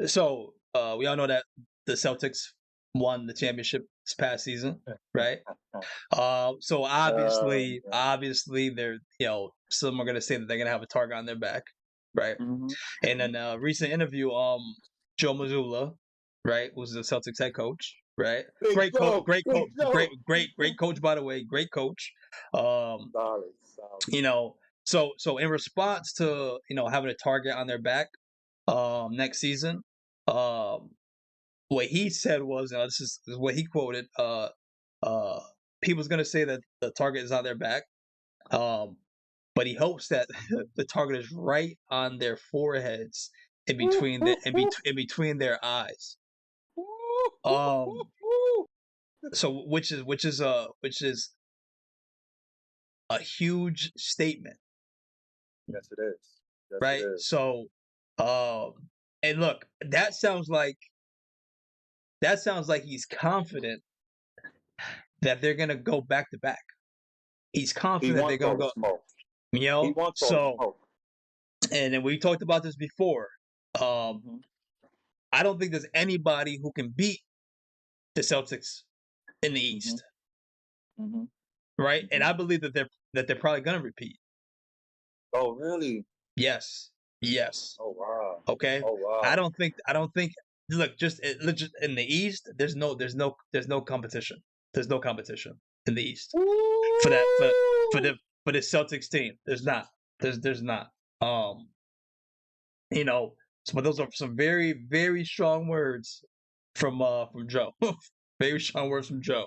So we all know that the Celtics won the championship this past season, right? So obviously, they're some are gonna say that they're gonna have a target on their back, right? Mm-hmm. And in a recent interview, Joe Mazzulla, right, was the Celtics head coach, right? Big Great coach, Joe, Big Joe. great coach, by the way, great coach. Um, Solid. you know, so in response to having a target on their back, next season, um, what he said was, this is what he quoted. Uh, People's gonna say that the target is on their back, um, but he hopes that the target is right on their foreheads, in between their eyes. Um, so which is a huge statement, Yes, it is. Yes, it right? is. So, um, and look, that sounds like he's confident that they're gonna go back to back. He's He confident that they're wants all gonna the go, smoke. you He know. wants all the So, smoke. and then we talked about this before. Um, Mm-hmm. I don't think there's anybody who can beat the Celtics in the Mm-hmm. East, Mm-hmm. right? And Mm-hmm. I believe that they're probably gonna repeat. Oh, really? Yes, yes. Oh, wow. Okay. Oh, I wow. don't think. I don't think. Look, just in the East, there's no competition. There's no competition in the East for that for Woo! the for the Celtics team. There's not. There's not. Um, you know. But those are some very very strong words from Joe. Very strong words from Joe.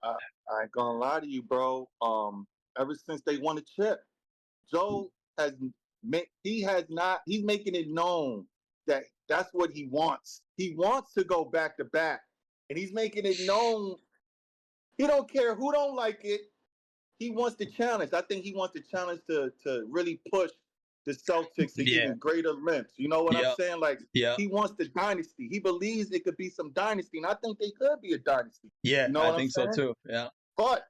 I, I ain't gonna lie to you, bro. Ever since they won the chip, Joe has he has not. He's making it known that that's what he wants. He wants to go back to back, and he's making it known. He don't care who don't like it. He wants the challenge. I think he wants the challenge to really push the Celtics to Yeah. even greater lengths. You know what I'm Yeah. saying? Like Yeah. he wants the dynasty. He believes it could be some dynasty, and I think they could be a dynasty. Yeah. You know I what I'm think so saying? too. Yeah. But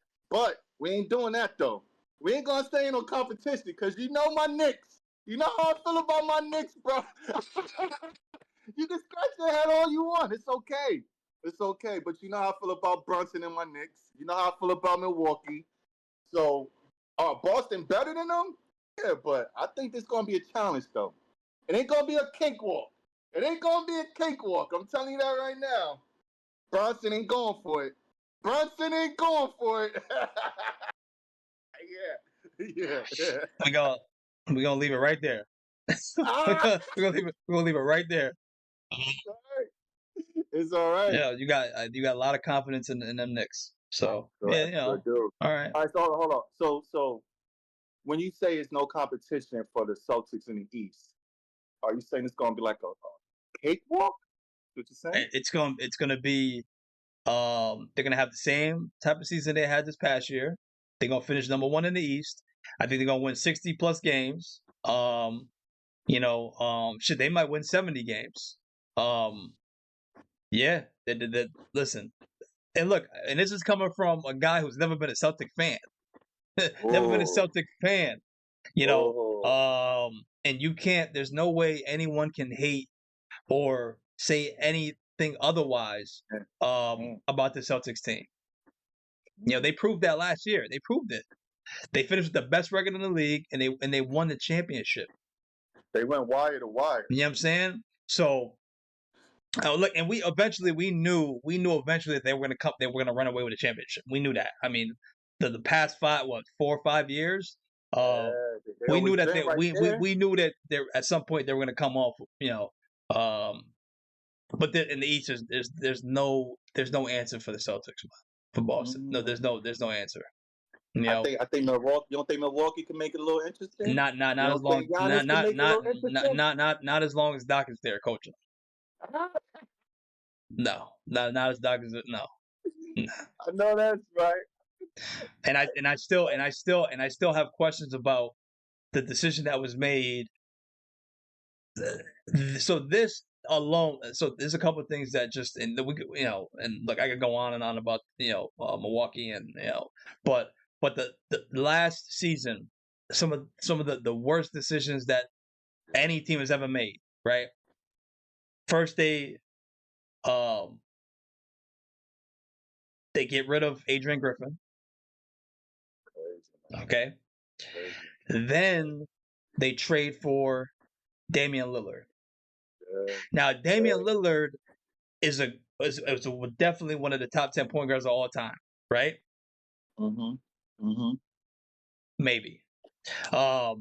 we ain't doing that though. We ain't gonna stay in no competition because you know my Knicks. You know how I feel about my Knicks, bro. You can scratch your head all you want. It's okay. It's okay. But you know how I feel about Brunson and my Knicks. You know how I feel about Milwaukee. So, Boston better than them? Yeah, but I think this gonna be a challenge though. It ain't gonna be a cakewalk. It ain't gonna be a cakewalk. I'm telling you that right now. Bronson ain't going for it. Bronson ain't going for it. Yeah. We gonna we gonna leave it right there. we're Ah, gonna, we're gonna leave it right there. it's all right. Yeah, you got a lot of confidence in them Knicks. So yeah, Good dude. all right. All right, so hold on. So when you say it's no competition for the Celtics in the East, are you saying it's gonna be like a cakewalk? What you saying? It's gonna be they're gonna have the same type of season they had this past year. They're gonna finish number one in the East. I think they're gonna win 60 plus games. Shit, they might win 70 games. Um, yeah, listen, and look, and this is coming from a guy who's never been a Celtic fan, never been a Oh, Celtic fan. You know, oh, and you can't. There's no way anyone can hate or say anything otherwise mm, about the Celtics team. mm. They proved that last year. They proved it. They finished with the best record in the league, and they won the championship. They went wire to wire. You know what I'm saying? So, look, and we knew eventually that they were gonna come. They were gonna run away with the championship. We knew that. I mean, the past 4 or 5 years, uh, Yeah, they we knew always that been right there. we knew that there at some point they were gonna come off. Um, but in the East, there's no answer for the Celtics for Boston. No, Mm. there's no answer. You know, I think Milwaukee. You don't think Milwaukee can make it a little interesting? not not You not as don't long think Giannis not can not make it a not little not interesting? not not as long as Doc is there coaching. No, not as Doc is no. No. I know that's right. And I still have questions about the decision that was made. So this alone, so there's a couple of things that just and we and look, I could go on and on about Milwaukee and but the last season, some of the worst decisions that any team has ever made, right? first they get rid of Adrian Griffin. Crazy, man. Okay. Crazy. Then they trade for Damian Lillard. Yeah. Now, Damian Lillard is definitely one of the top 10 point guards of all time, right? Maybe. But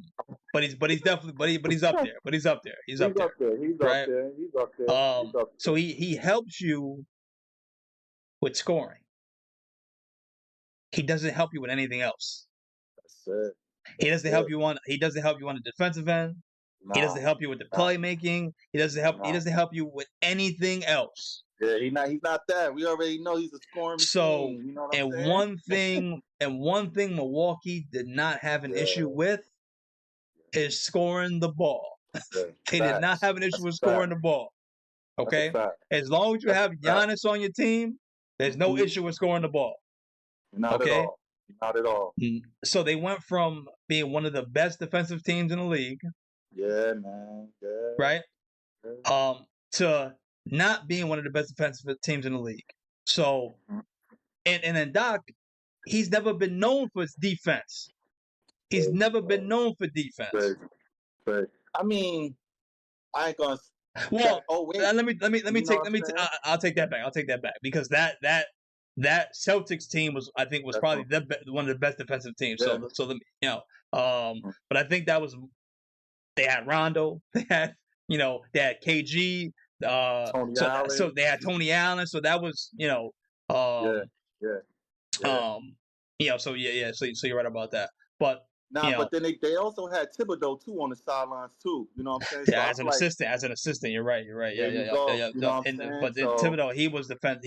he's definitely he's up there. But he's up there. He's up there. He's right? up there. He's up there. So he helps you with scoring. He doesn't help you with anything else. That's it. He doesn't help you on the defensive end. He doesn't help you with the playmaking. He doesn't help you with anything else. Yeah, he's not that. We already know he's a scoring machine. You know what I'm saying? one thing Milwaukee did not have an issue with is scoring the ball. They did not have an issue with scoring the ball. Okay? As long as you have Giannis on your team, there's no issue with scoring the ball. Not at all. So they went from being one of the best defensive teams in the league. Yeah, man. Yeah. Right? Yeah. To not being one of the best defensive teams in the league. So, and then Doc, he's never been known for his defense. He's never been known for defense. But I mean, I ain't gonna. Well, let me take. I'll take that back. I'll take that back because that Celtics team was probably one of the best defensive teams. Yeah. So but I think that was they had Rondo, they had KG. So they had Tony Allen. So that was So you're right about that. But but then they also had Thibodeau too on the sidelines too. You know what I'm saying? Yeah, so as an assistant, you're right. Yeah. But then Thibodeau, he was defensive.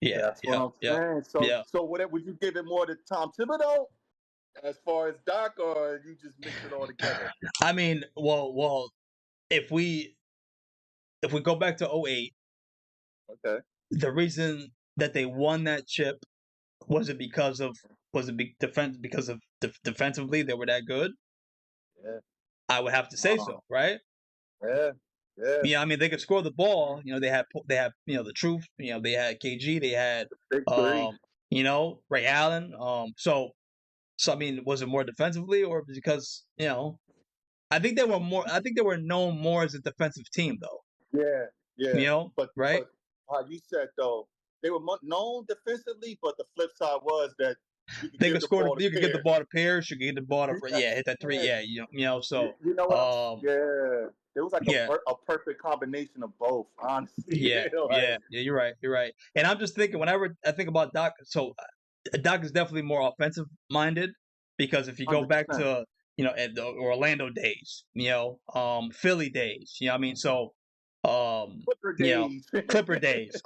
That's what I'm saying. So what would you give it more to Tom Thibodeau as far as Doc, or you just mix it all together? I mean, well, if we go back to 2008, okay, the reason that they won that chip defensively they were that good? Yeah, I would have to say so, right? Yeah. Yeah, I mean they could score the ball. They had the truth. They had KG. They had Ray Allen. So I mean, was it more defensively or because I think they were known more as a defensive team though. Yeah. But how you said though, they were known defensively, but the flip side was that they could score. You could get the ball to Pierce. You could get the ball to hit that three. Yeah, So it was like a perfect combination of both. Honestly. Yeah. You're right. And I'm just thinking whenever I think about Doc, so Doc is definitely more offensive minded because if you go 100%. Back to at the Orlando days, Philly days, I mean, so Clipper days.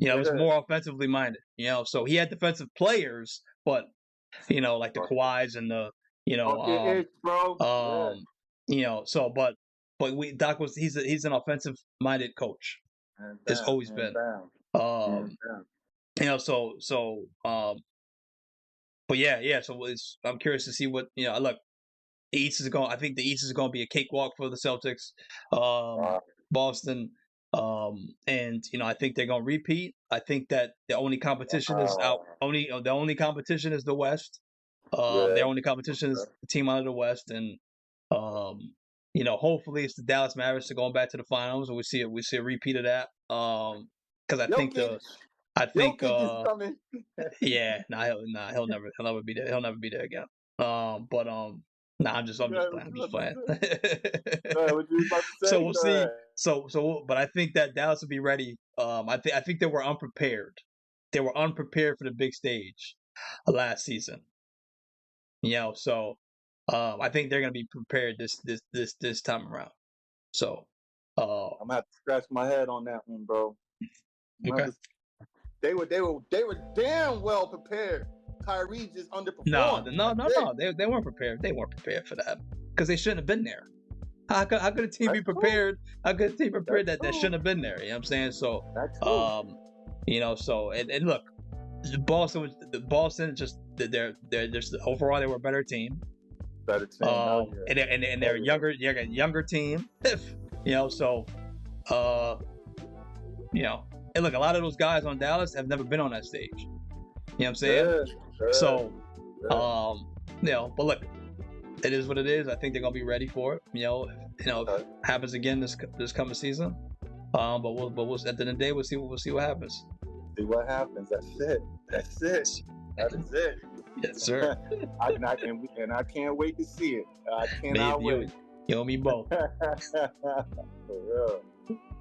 It was more offensively minded, so he had defensive players, but like the Kawhis and the but Doc he's an offensive minded coach. It's always been. So I'm curious to see what look. I think the East is going to be a cakewalk for the Celtics. Boston, and I think they're going to repeat. I think that the only competition is the only competition is the West. The only competition is the team out of the West, and hopefully it's the Dallas Mavericks are going back to the finals, and we see a repeat of that. Because I think is coming. he'll never be there. He'll never be there again. I'm just playing. So we'll see. But I think that Dallas will be ready. I think they were unprepared. They were unprepared for the big stage last season. So I think they're gonna be prepared this time around. So I'm gonna have to scratch my head on that one, bro. Okay. They were damn well prepared. Kyrie just underperformed. No. They weren't prepared. They weren't prepared for that because they shouldn't have been there. How could a team be prepared? How could a team be prepared that shouldn't have been there? You know what I'm saying? So, So and look, Boston just they're just overall they were a better team. Better team. And they're a younger team. So, and look, a lot of those guys on Dallas have never been on that stage. You know what I'm saying? So, but look, it is what it is. I think they're gonna be ready for it. If it happens again this coming season. But we'll at the end of the day, we'll see what happens. See what happens. That's it. That is it. Yes, sir. I can't wait to see it. I cannot wait. You and me both. For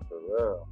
real.